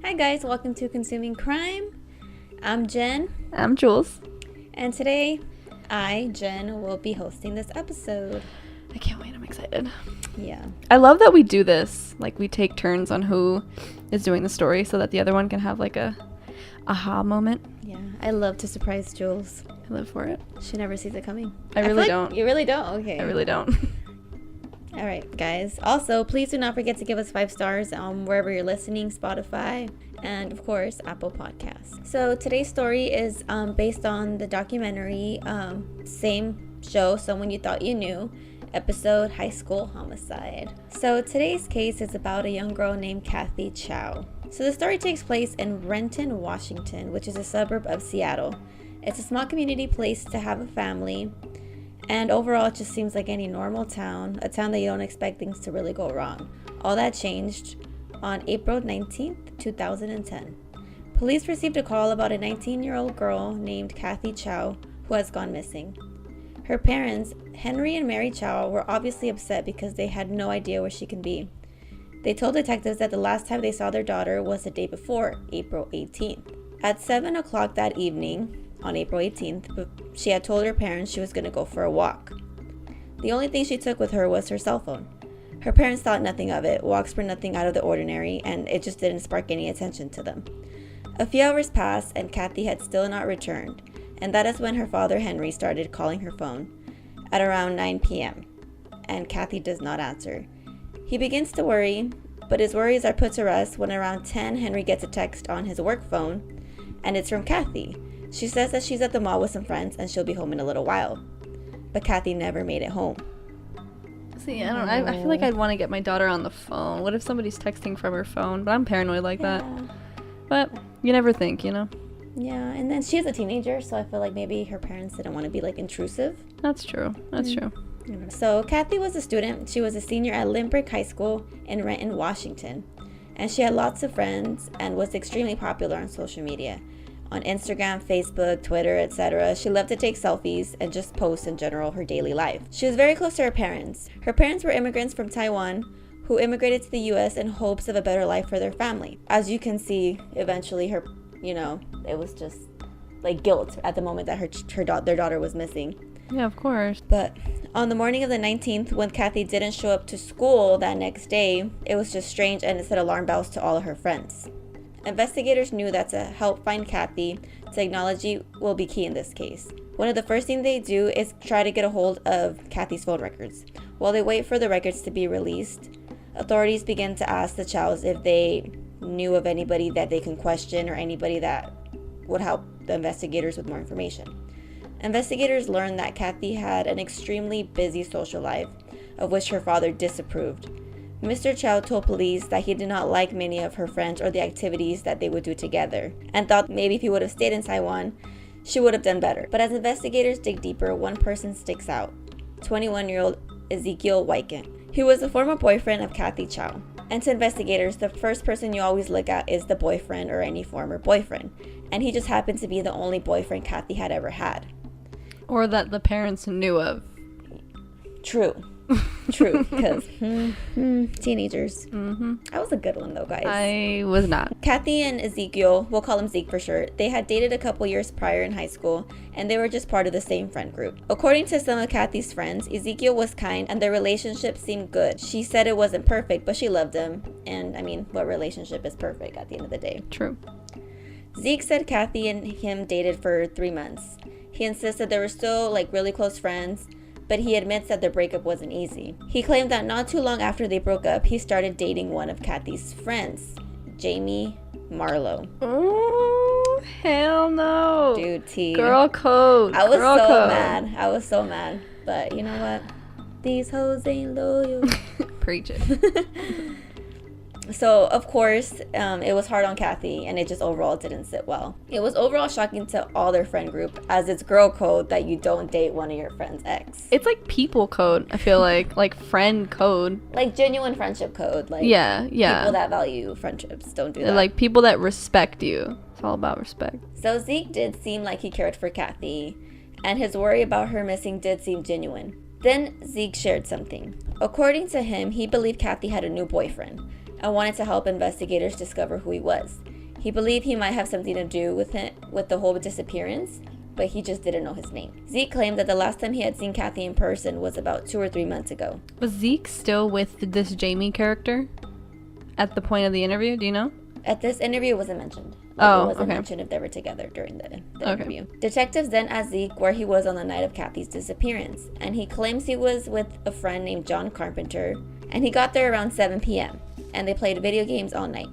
Hi guys, welcome to Consuming Crime. I'm Jen. I'm Jules. And today, Jen, will be hosting this episode. I can't wait, I'm excited. Yeah. I love that we do this. Like, we take turns on who is doing the story so that the other one can have, like, a aha moment. Yeah, I love to surprise Jules. I live for it. She never sees it coming. I really don't. You really don't? Okay. I really don't. All right, guys. Also, please do not forget to give us 5 stars wherever you're listening, Spotify, and of course, Apple Podcasts. So today's story is based on the documentary, same show, Someone You Thought You Knew, episode High School Homicide. So today's case is about a young girl named Kathy Chou. So the story takes place in Renton, Washington, which is a suburb of Seattle. It's a small community place to have a family. And overall, it just seems like any normal town, a town that you don't expect things to really go wrong. All that changed on April 19th, 2010. Police received a call about a 19-year-old girl named Kathy Chou who has gone missing. Her parents, Henry and Mary Chou, were obviously upset because they had no idea where she can be. They told detectives that the last time they saw their daughter was the day before, April 18th. At 7 o'clock that evening, on April 18th, she had told her parents she was going to go for a walk. The only thing she took with her was her cell phone. Her parents thought nothing of it, walks were nothing out of the ordinary, and it just didn't spark any attention to them. A few hours passed, and Kathy had still not returned, and that is when her father Henry started calling her phone at around 9 p.m., and Kathy does not answer. He begins to worry, but his worries are put to rest when around 10 Henry gets a text on his work phone, and it's from Kathy. She says that she's at the mall with some friends and she'll be home in a little while. But Kathy never made it home. See, I feel like I'd want to get my daughter on the phone. What if somebody's texting from her phone? But I'm paranoid like that. But you never think, you know? Yeah, and then she's a teenager, so I feel like maybe her parents didn't want to be, like, intrusive. That's true. That's true. So Kathy was a student. She was a senior at Lynbrook High School in Renton, Washington. And she had lots of friends and was extremely popular on social media. On Instagram, Facebook, Twitter, etc. She loved to take selfies and just post in general her daily life. She was very close to her parents. Her parents were immigrants from Taiwan who immigrated to the U.S. in hopes of a better life for their family. As you can see, eventually her, it was just like guilt at the moment that their daughter was missing. Yeah, of course. But on the morning of the 19th, when Kathy didn't show up to school that next day, it was just strange and it set alarm bells to all of her friends. Investigators knew that to help find Kathy, technology will be key in this case. One of the first things they do is try to get a hold of Kathy's phone records. While they wait for the records to be released, authorities begin to ask the Chows if they knew of anybody that they can question or anybody that would help the investigators with more information. Investigators learned that Kathy had an extremely busy social life, of which her father disapproved. Mr. Chou told police that he did not like many of her friends or the activities that they would do together, and thought maybe if he would have stayed in Taiwan, she would have done better. But as investigators dig deeper, one person sticks out, 21-year-old Ezekiel Weiken. He was a former boyfriend of Kathy Chou. And to investigators, the first person you always look at is the boyfriend or any former boyfriend, and he just happened to be the only boyfriend Kathy had ever had. Or that the parents knew of. True, because teenagers. That was a good one, though, guys. I was not. Kathy and Ezekiel, we'll call him Zeke for short, they had dated a couple years prior in high school, and they were just part of the same friend group. According to some of Kathy's friends, Ezekiel was kind, and their relationship seemed good. She said it wasn't perfect, but she loved him, and, what relationship is perfect at the end of the day? True. Zeke said Kathy and him dated for 3 months. He insisted they were still, really close friends, but he admits that their breakup wasn't easy. He claimed that not too long after they broke up, he started dating one of Kathy's friends, Jamie Marlowe. Oh, hell no. Dude, T. Girl code. I was so mad. But you know what? These hoes ain't loyal. Preach it. So, of course, it was hard on Kathy, and it just overall didn't sit well. It was overall shocking to all their friend group, as it's girl code that you don't date one of your friend's ex. It's like people code, I feel like friend code. Like genuine friendship code. Yeah. People that value friendships don't do that. Like people that respect you. It's all about respect. So Zeke did seem like he cared for Kathy, and his worry about her missing did seem genuine. Then Zeke shared something. According to him, he believed Kathy had a new boyfriend. and wanted to help investigators discover who he was. He believed he might have something to do with the whole disappearance, but he just didn't know his name. Zeke claimed that the last time he had seen Kathy in person was about 2 or 3 months ago. Was Zeke still with this Jamie character at the point of the interview? Do you know? At this interview, it wasn't mentioned. It wasn't mentioned if they were together during the interview. Detectives then asked Zeke where he was on the night of Kathy's disappearance, and he claims he was with a friend named John Carpenter, and he got there around 7 p.m., and they played video games all night.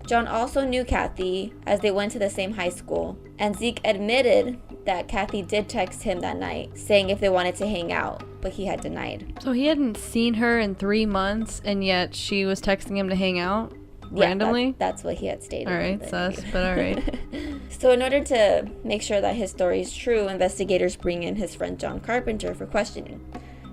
John also knew Kathy as they went to the same high school, and Zeke admitted that Kathy did text him that night saying if they wanted to hang out, but he had denied. So he hadn't seen her in 3 months, and yet she was texting him to hang out? Randomly? That's what he had stated. Alright, sus, but alright. So in order to make sure that his story is true, investigators bring in his friend John Carpenter for questioning.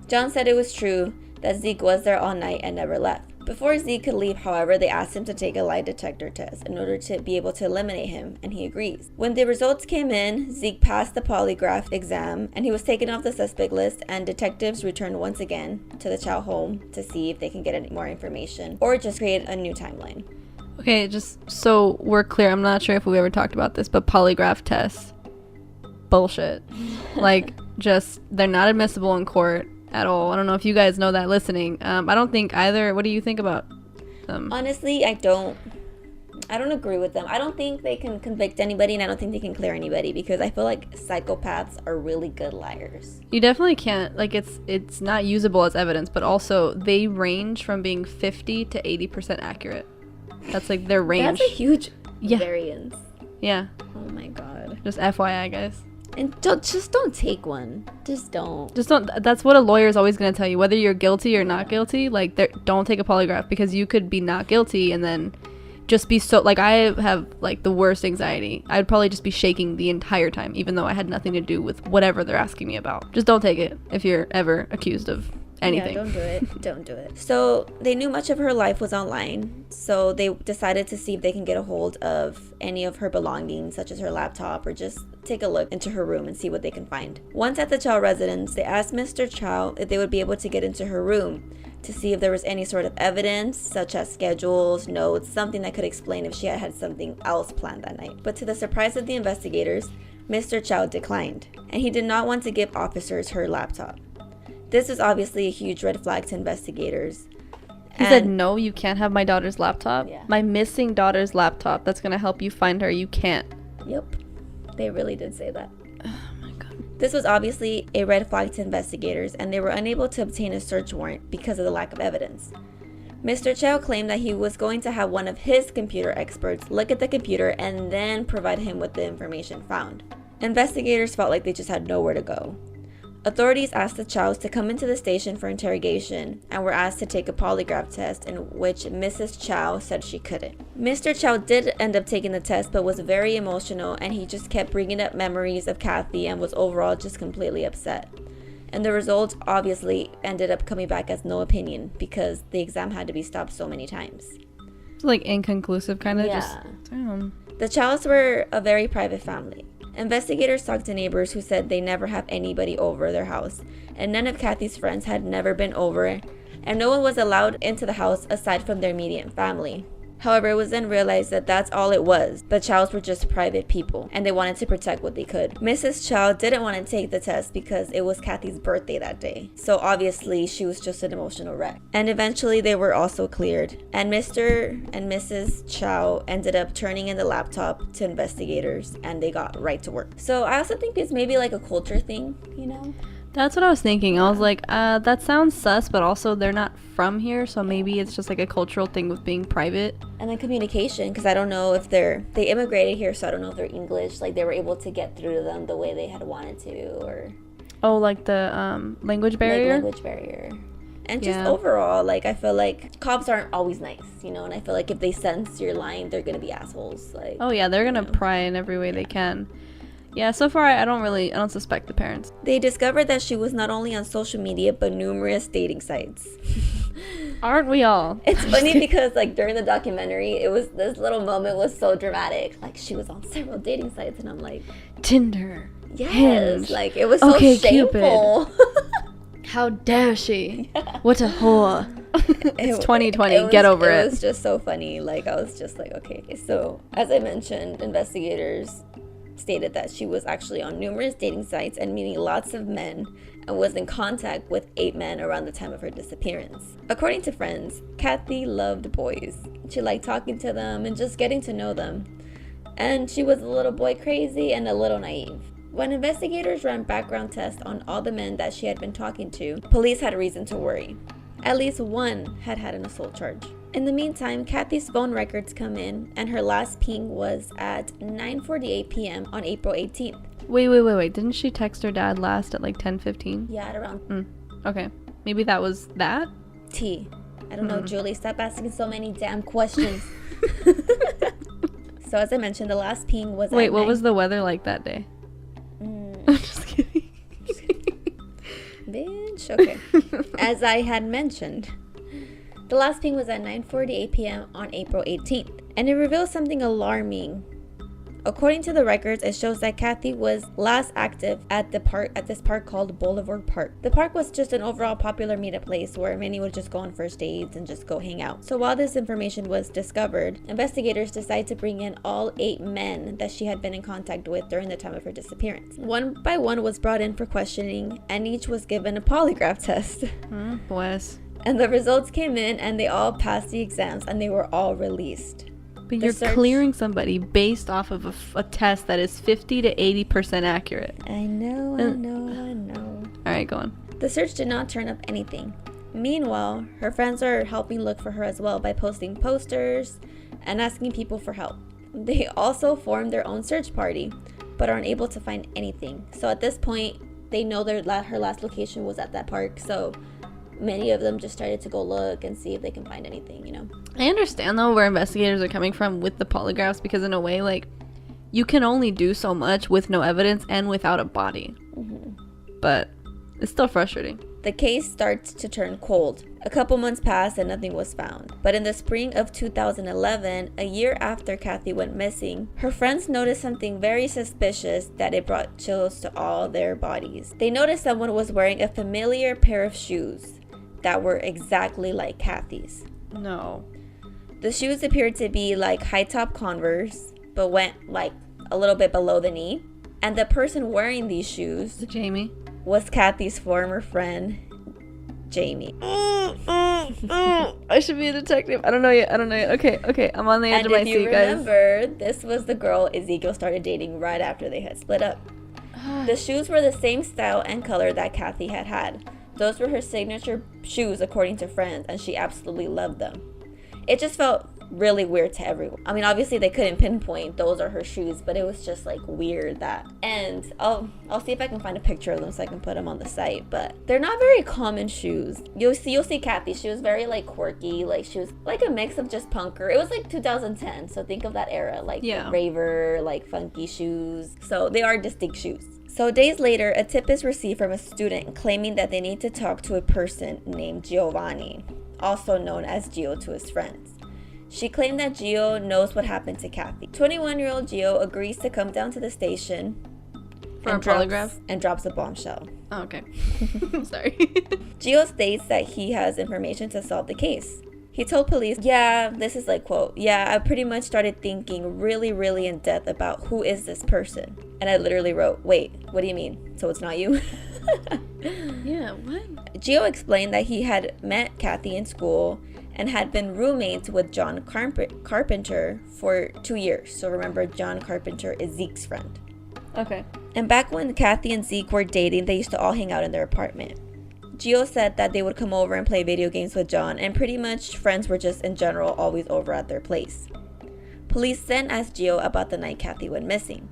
John said it was true that Zeke was there all night and never left. Before Zeke could leave, however, they asked him to take a lie detector test in order to be able to eliminate him, and he agrees. When the results came in, Zeke passed the polygraph exam, and he was taken off the suspect list, and detectives returned once again to the Chou home to see if they can get any more information or just create a new timeline. Okay, just so we're clear, I'm not sure if we ever talked about this, but polygraph tests, bullshit. Like, just, they're not admissible in court at all. I don't know if you guys know that listening. I don't think either. What do you think about them? Honestly, I don't agree with them. I don't think they can convict anybody, and I don't think they can clear anybody, because I feel like psychopaths are really good liars. You definitely can't, like, it's not usable as evidence, but also they range from being 50 to 80% accurate. That's like their range. That's a huge variance. Yeah. Oh my god. Just FYI, guys. And don't take one. Just don't. That's what a lawyer is always going to tell you, whether you're guilty or not guilty. Like, don't take a polygraph, because you could be not guilty and then just be so, like, I have like the worst anxiety. I'd probably just be shaking the entire time, even though I had nothing to do with whatever they're asking me about. Just don't take it if you're ever accused of anything. Yeah, don't do it. Don't do it. So they knew much of her life was online, so they decided to see if they can get a hold of any of her belongings, such as her laptop, or just take a look into her room and see what they can find. Once at the Chou residence, they asked Mr. Chou if they would be able to get into her room to see if there was any sort of evidence, such as schedules, notes, something that could explain if she had something else planned that night. But to the surprise of the investigators, Mr. Chou declined, and he did not want to give officers her laptop. This was obviously a huge red flag to investigators. He said, no, you can't have my daughter's laptop. Yeah. My missing daughter's laptop that's going to help you find her. You can't. Yep. They really did say that. Oh my god. This was obviously a red flag to investigators, and they were unable to obtain a search warrant because of the lack of evidence. Mr. Chou claimed that he was going to have one of his computer experts look at the computer and then provide him with the information found. Investigators felt like they just had nowhere to go. Authorities asked the Chows to come into the station for interrogation and were asked to take a polygraph test, in which Mrs. Chou said she couldn't. Mr. Chou did end up taking the test, but was very emotional, and he just kept bringing up memories of Kathy and was overall just completely upset. And the results obviously ended up coming back as no opinion, because the exam had to be stopped so many times. It's like inconclusive, kind of. Yeah. Just damn. The Chows were a very private family. Investigators talked to neighbors who said they never have anybody over their house, and none of Kathy's friends had never been over, and no one was allowed into the house aside from their immediate family. However, it was then realized that that's all it was. The Chows were just private people, and they wanted to protect what they could. Mrs. Chou didn't want to take the test because it was Kathy's birthday that day, so obviously she was just an emotional wreck. And eventually they were also cleared, and Mr. and Mrs. Chou ended up turning in the laptop to investigators, and they got right to work. So I also think it's maybe like a culture thing, you know? That's what I was thinking. I was like, that sounds sus, but also they're not from here, so maybe it's just like a cultural thing with being private. And then communication, because I don't know if they immigrated here, so I don't know if they're English, like they were able to get through to them the way they had wanted to, or... Oh, like the language barrier? Like language barrier. And just overall, like, I feel like cops aren't always nice, you know, and I feel like if they sense you're lying, they're gonna be assholes. Like, oh yeah, they're gonna pry in every way they can. Yeah, so far I don't suspect the parents. They discovered that she was not only on social media, but numerous dating sites. Aren't we all? It's funny because, like, during the documentary, this little moment was so dramatic. Like, she was on several dating sites, and I'm like... Tinder. Yes. Hinge. Like, it was so shameful. How dare she? What a whore. It's 2020. Get over it. It was just so funny. Like, I was just like, okay. So, as I mentioned, investigators stated that she was actually on numerous dating sites and meeting lots of men and was in contact with 8 men around the time of her disappearance. According to friends, Kathy loved boys. She liked talking to them and just getting to know them. And she was a little boy crazy and a little naive. When investigators ran background tests on all the men that she had been talking to, police had reason to worry. At least one had had an assault charge. In the meantime, Kathy's phone records come in, and her last ping was at 9:48 p.m. on April 18th. Wait. Didn't she text her dad last at like 10:15? Yeah, at around... Okay. Maybe that was that? I don't know, Julie. Stop asking so many damn questions. So as I mentioned, the last ping was Wait, what was the weather like that day? I'm just kidding. Bitch. Okay. As I had mentioned, the last ping was at 9:48 p.m. on April 18th, and it reveals something alarming. According to the records, it shows that Kathy was last active at this park called Boulevard Park. The park was just an overall popular meetup place where many would just go on first dates and just go hang out. So while this information was discovered, investigators decided to bring in all 8 men that she had been in contact with during the time of her disappearance. One by one was brought in for questioning, and each was given a polygraph test. Bless. And the results came in, and they all passed the exams, and they were all released. But you're clearing somebody based off of a test that is 50 to 80% accurate. I know. All right, go on. The search did not turn up anything. Meanwhile, her friends are helping look for her as well by posting posters and asking people for help. They also formed their own search party, but are unable to find anything. So at this point, they know her last location was at that park, so many of them just started to go look and see if they can find anything, you know. I understand though where investigators are coming from with the polygraphs, because in a way, like, you can only do so much with no evidence and without a body. But it's still frustrating. The case starts to turn cold. A couple months passed and nothing was found. But in the spring of 2011, a year after Kathy went missing, her friends noticed something very suspicious that it brought chills to all their bodies. They noticed someone was wearing a familiar pair of shoes that were exactly like Kathy's. No. The shoes appeared to be like high-top Converse, but went like a little bit below the knee. And the person wearing these shoes Jamie was Kathy's former friend, Jamie. I should be a detective. I don't know yet. Okay. I'm on the edge of my seat, guys. And if you remember, this was the girl Ezekiel started dating right after they had split up. The shoes were the same style and color that Kathy had had. Those were her signature shoes, according to friends, and she absolutely loved them. It just felt really weird to everyone. I mean, obviously they couldn't pinpoint those are her shoes, but it was just like weird that. And I'll see if I can find a picture of them so I can put them on the site. But they're not very common shoes. You'll see Kathy. She was very like quirky. Like she was like a mix of just punker. It was like 2010, so think of that era, like the raver, like funky shoes. So they are distinct shoes. So days later, a tip is received from a student claiming that they need to talk to a person named Giovanni, also known as Gio to his friends. She claimed that Gio knows what happened to Kathy. 21-year-old Gio agrees to come down to the station for a polygraph and drops a bombshell. Oh, okay. Sorry. Gio states that he has information to solve the case. He told police, this is like, quote, I pretty much started thinking really, really in depth about who is this person. And I literally wrote, wait, what do you mean? So it's not you? Yeah, what? Gio explained that he had met Kathy in school and had been roommates with John Carpenter for 2 years. So remember, John Carpenter is Zeke's friend. Okay. And back when Kathy and Zeke were dating, they used to all hang out in their apartment. Gio said that they would come over and play video games with John, and pretty much friends were just in general always over at their place. Police then asked Gio about the night Kathy went missing.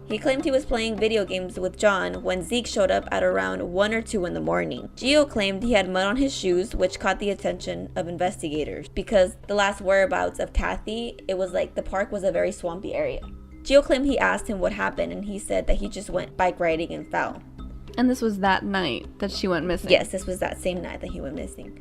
He claimed he was playing video games with John when Zeke showed up at around 1 or 2 in the morning. Gio claimed he had mud on his shoes, which caught the attention of investigators because the last whereabouts of Kathy, it was like the park was a very swampy area. Gio claimed he asked him what happened, and he said that he just went bike riding and fell. And this was that night that she went missing? Yes, this was that same night that he went missing.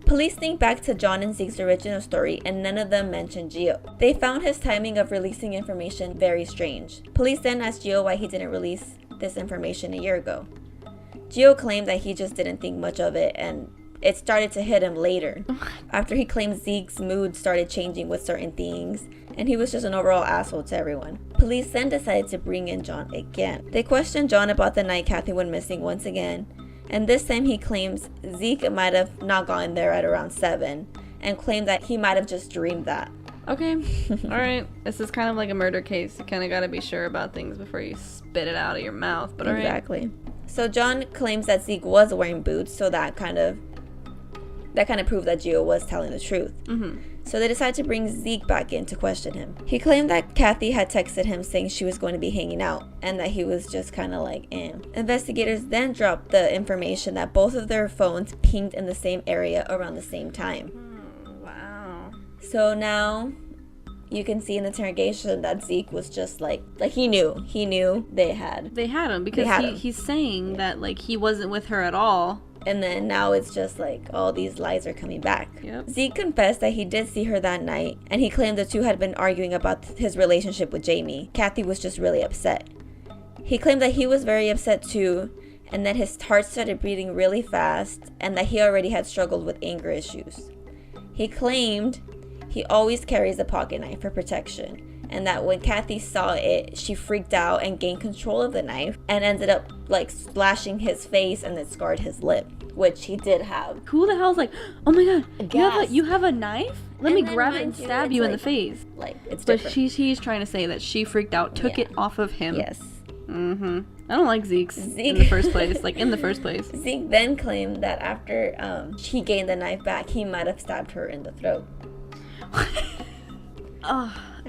Police think back to John and Zeke's original story, and none of them mentioned Gio. They found his timing of releasing information very strange. Police then asked Gio why he didn't release this information a year ago. Gio claimed that he just didn't think much of it, and it started to hit him later after he claimed Zeke's mood started changing with certain things, and he was just an overall asshole to everyone. Police then decided to bring in John again. They questioned John about the night Kathy went missing once again, and this time he claims Zeke might have not gotten there at around 7, and claimed that he might have just dreamed that. Okay. All right. This is kind of like a murder case. You kind of got to be sure about things before you spit it out of your mouth. But exactly. So John claims that Zeke was wearing boots, so that kind of proved that Gio was telling the truth. Mm-hmm. So they decided to bring Zeke back in to question him. He claimed that Kathy had texted him saying she was going to be hanging out, and that he was just kind of like, eh. Investigators then dropped the information that both of their phones pinged in the same area around the same time. Wow. So now you can see in the interrogation that Zeke was just like he knew they had him because he's saying that like he wasn't with her at all. And then now it's just like all these lies are coming back. Yep. Zeke confessed that he did see her that night, and he claimed the two had been arguing about his relationship with Jamie. Kathy was just really upset. He claimed that he was very upset too, and that his heart started beating really fast, and that he already had struggled with anger issues. He claimed he always carries a pocket knife for protection, and that when Kathy saw it, she freaked out and gained control of the knife and ended up like slashing his face, and it scarred his lip, which he did have. Who the hell's like, oh my god, you have a knife? Let me grab it and stab you in the face. Like, it's but different. He's trying to say that she freaked out, took it off of him. Yes. Mm-hmm. I don't like Zeke in the first place. Like, in the first place. Zeke then claimed that after he gained the knife back, he might have stabbed her in the throat.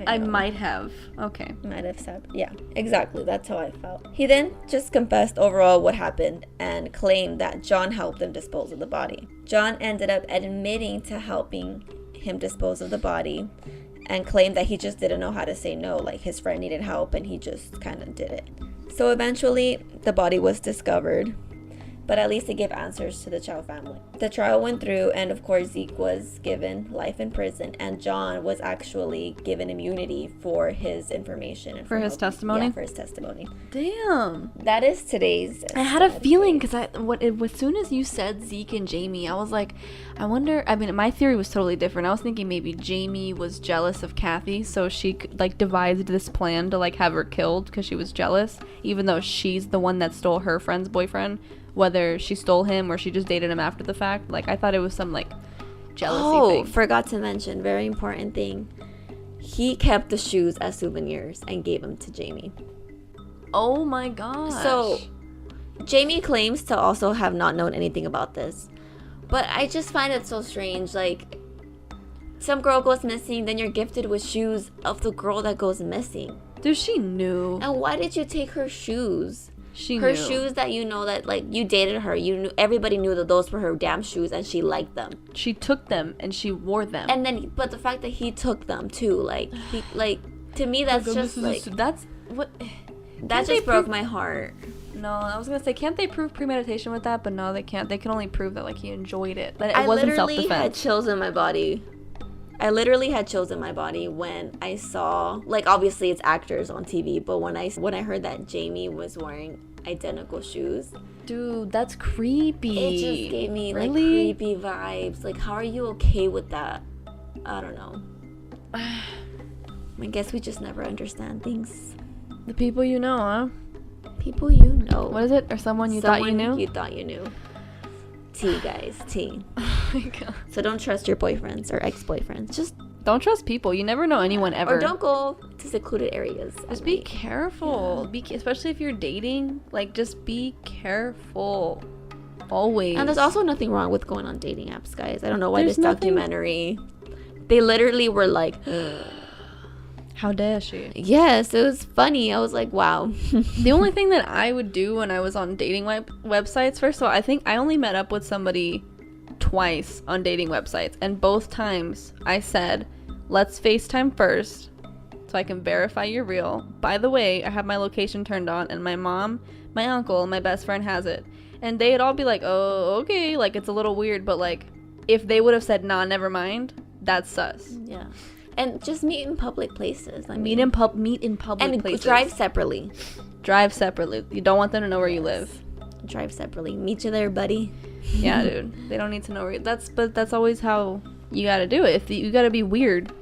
I might have. Okay. Might have stabbed. Yeah, exactly. That's how I felt. He then just confessed overall what happened and claimed that John helped him dispose of the body. John ended up admitting to helping him dispose of the body and claimed that he just didn't know how to say no. Like, his friend needed help and he just kind of did it. So eventually, the body was discovered, but at least it gave answers to the Chou family. The trial went through, and of course Zeke was given life in prison, and John was actually given immunity for his information. And for his testimony? Yeah, for his testimony. Damn. That is today's. I had a feeling, because as soon as you said Zeke and Jamie, I was like, I wonder, I mean, my theory was totally different. I was thinking maybe Jamie was jealous of Kathy, so she like devised this plan to like have her killed because she was jealous, even though she's the one that stole her friend's boyfriend. Whether she stole him or she just dated him after the fact. Like, I thought it was some, like, jealousy thing. Forgot to mention, very important thing. He kept the shoes as souvenirs and gave them to Jamie. Oh, my gosh. So, Jamie claims to also have not known anything about this. But I just find it so strange. Like, some girl goes missing, then you're gifted with shoes of the girl that goes missing. Dude, she knew. And why did you take her shoes? Her shoes that you know that like you dated her, you knew, everybody knew that those were her damn shoes and she liked them. She took them and she wore them. And then, but the fact that he took them too, like he, like to me that's just like that's what that just broke my heart. No, I was gonna say, can't they prove premeditation with that? But no, they can't. They can only prove that like he enjoyed it. That it wasn't self-defense. I literally had chills in my body. I literally had chills in my body when I saw, like, obviously it's actors on TV, but when I heard that Jamie was wearing identical shoes. Dude, that's creepy. It just gave me, like, really? creepy vibes. Like, how are you okay with that? I don't know. I guess we just never understand things. The people you know, huh? People you know. What is it? Or someone you thought you knew? You thought you knew. T, guys. T. Oh my God. So don't trust your boyfriends or ex-boyfriends. Just don't trust people. You never know anyone ever. Or don't go to secluded areas. Just be careful. Yeah. Especially if you're dating. Like, just be careful. Always. And there's also nothing wrong with going on dating apps, guys. I don't know why this documentary. They literally were like, how dare she? Yes, it was funny. I was like, wow. The only thing that I would do when I was on dating websites, first of all, I think I only met up with somebody twice on dating websites, and both times I said, let's FaceTime first so I can verify you're real. By the way, I have my location turned on, and my mom, my uncle, and my best friend has it. And they'd all be like, oh, okay, like, it's a little weird, but like, if they would have said, nah, never mind, that's sus. Yeah. And just meet in public places. I mean, meet in public and places. drive separately. Drive separately. You don't want them to know where you live. drive separately. Meet you there, buddy. Yeah, dude. They don't need to know. But that's always how you gotta do it. If you gotta be weird,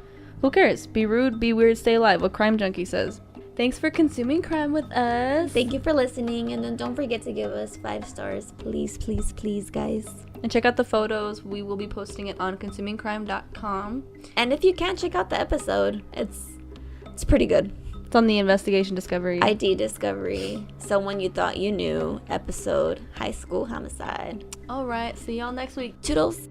who cares? Be rude, be weird, stay alive. What Crime Junkie says. Thanks for consuming crime with us. Thank you for listening, and then don't forget to give us 5 stars, please, please, please, guys. And check out the photos. We will be posting it on consumingcrime.com. And if you can't check out the episode, it's pretty good. It's on the Investigation Discovery. ID Discovery. Someone You Thought You Knew episode, High School Homicide. All right. See y'all next week. Toodles.